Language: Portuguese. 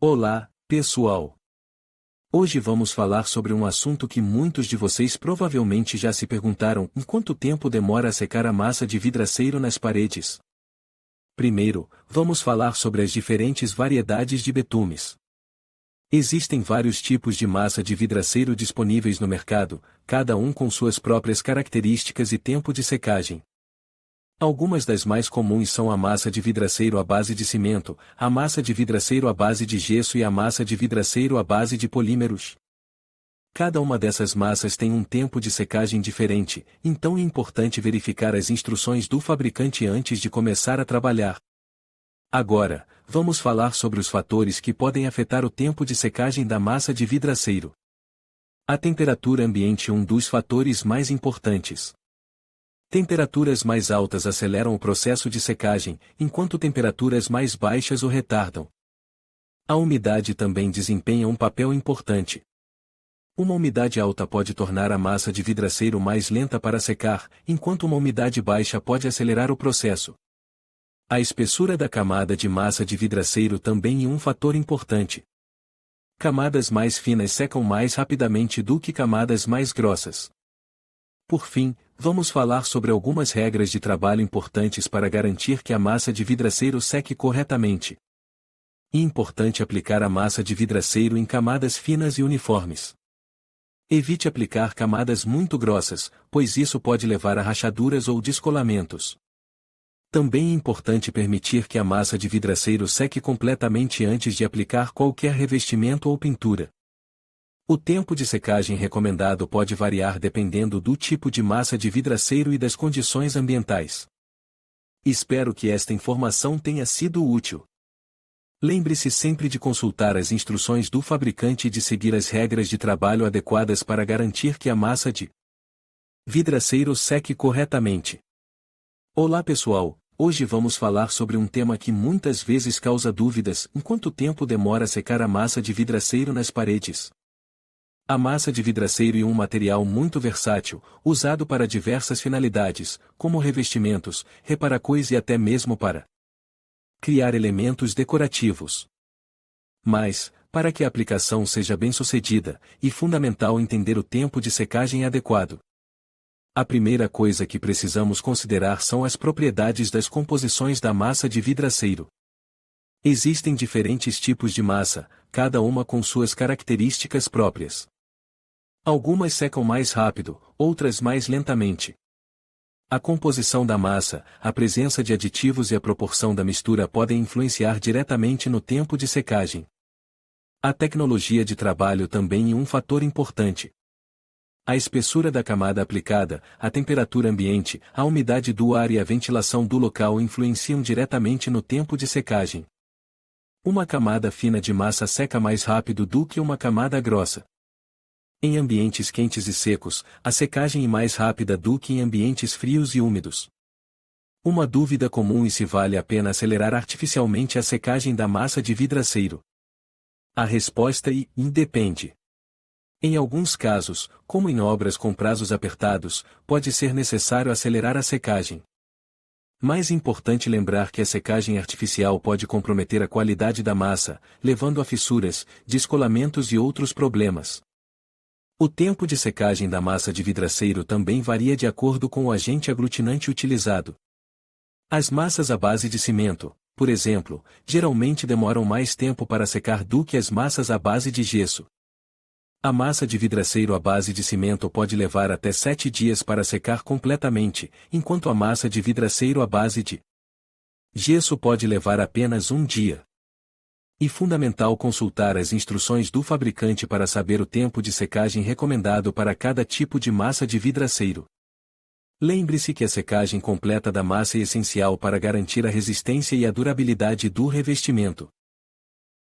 Olá, pessoal! Hoje vamos falar sobre um assunto que muitos de vocês provavelmente já se perguntaram: em quanto tempo demora a secar a massa de vidraceiro nas paredes? Primeiro, vamos falar sobre as diferentes variedades de betumes. Existem vários tipos de massa de vidraceiro disponíveis no mercado, cada um com suas próprias características e tempo de secagem. Algumas das mais comuns são a massa de vidraceiro à base de cimento, a massa de vidraceiro à base de gesso e a massa de vidraceiro à base de polímeros. Cada uma dessas massas tem um tempo de secagem diferente, então é importante verificar as instruções do fabricante antes de começar a trabalhar. Agora, vamos falar sobre os fatores que podem afetar o tempo de secagem da massa de vidraceiro. A temperatura ambiente é um dos fatores mais importantes. Temperaturas mais altas aceleram o processo de secagem, enquanto temperaturas mais baixas o retardam. A umidade também desempenha um papel importante. Uma umidade alta pode tornar a massa de vidraceiro mais lenta para secar, enquanto uma umidade baixa pode acelerar o processo. A espessura da camada de massa de vidraceiro também é um fator importante. Camadas mais finas secam mais rapidamente do que camadas mais grossas. Por fim, vamos falar sobre algumas regras de trabalho importantes para garantir que a massa de vidraceiro seque corretamente. É importante aplicar a massa de vidraceiro em camadas finas e uniformes. Evite aplicar camadas muito grossas, pois isso pode levar a rachaduras ou descolamentos. Também é importante permitir que a massa de vidraceiro seque completamente antes de aplicar qualquer revestimento ou pintura. O tempo de secagem recomendado pode variar dependendo do tipo de massa de vidraceiro e das condições ambientais. Espero que esta informação tenha sido útil. Lembre-se sempre de consultar as instruções do fabricante e de seguir as regras de trabalho adequadas para garantir que a massa de vidraceiro seque corretamente. Olá pessoal, hoje vamos falar sobre um tema que muitas vezes causa dúvidas: em quanto tempo demora a secar a massa de vidraceiro nas paredes? A massa de vidraceiro é um material muito versátil, usado para diversas finalidades, como revestimentos, reparacôs e até mesmo para criar elementos decorativos. Mas, para que a aplicação seja bem-sucedida, é fundamental entender o tempo de secagem adequado. A primeira coisa que precisamos considerar são as propriedades das composições da massa de vidraceiro. Existem diferentes tipos de massa, cada uma com suas características próprias. Algumas secam mais rápido, outras mais lentamente. A composição da massa, a presença de aditivos e a proporção da mistura podem influenciar diretamente no tempo de secagem. A tecnologia de trabalho também é um fator importante. A espessura da camada aplicada, a temperatura ambiente, a umidade do ar e a ventilação do local influenciam diretamente no tempo de secagem. Uma camada fina de massa seca mais rápido do que uma camada grossa. Em ambientes quentes e secos, a secagem é mais rápida do que em ambientes frios e úmidos. Uma dúvida comum é se vale a pena acelerar artificialmente a secagem da massa de vidraceiro. A resposta é: depende. Em alguns casos, como em obras com prazos apertados, pode ser necessário acelerar a secagem. Mais importante lembrar que a secagem artificial pode comprometer a qualidade da massa, levando a fissuras, descolamentos e outros problemas. O tempo de secagem da massa de vidraceiro também varia de acordo com o agente aglutinante utilizado. As massas à base de cimento, por exemplo, geralmente demoram mais tempo para secar do que as massas à base de gesso. A massa de vidraceiro à base de cimento pode levar até 7 dias para secar completamente, enquanto a massa de vidraceiro à base de gesso pode levar apenas um dia. É fundamental consultar as instruções do fabricante para saber o tempo de secagem recomendado para cada tipo de massa de vidraceiro. Lembre-se que a secagem completa da massa é essencial para garantir a resistência e a durabilidade do revestimento.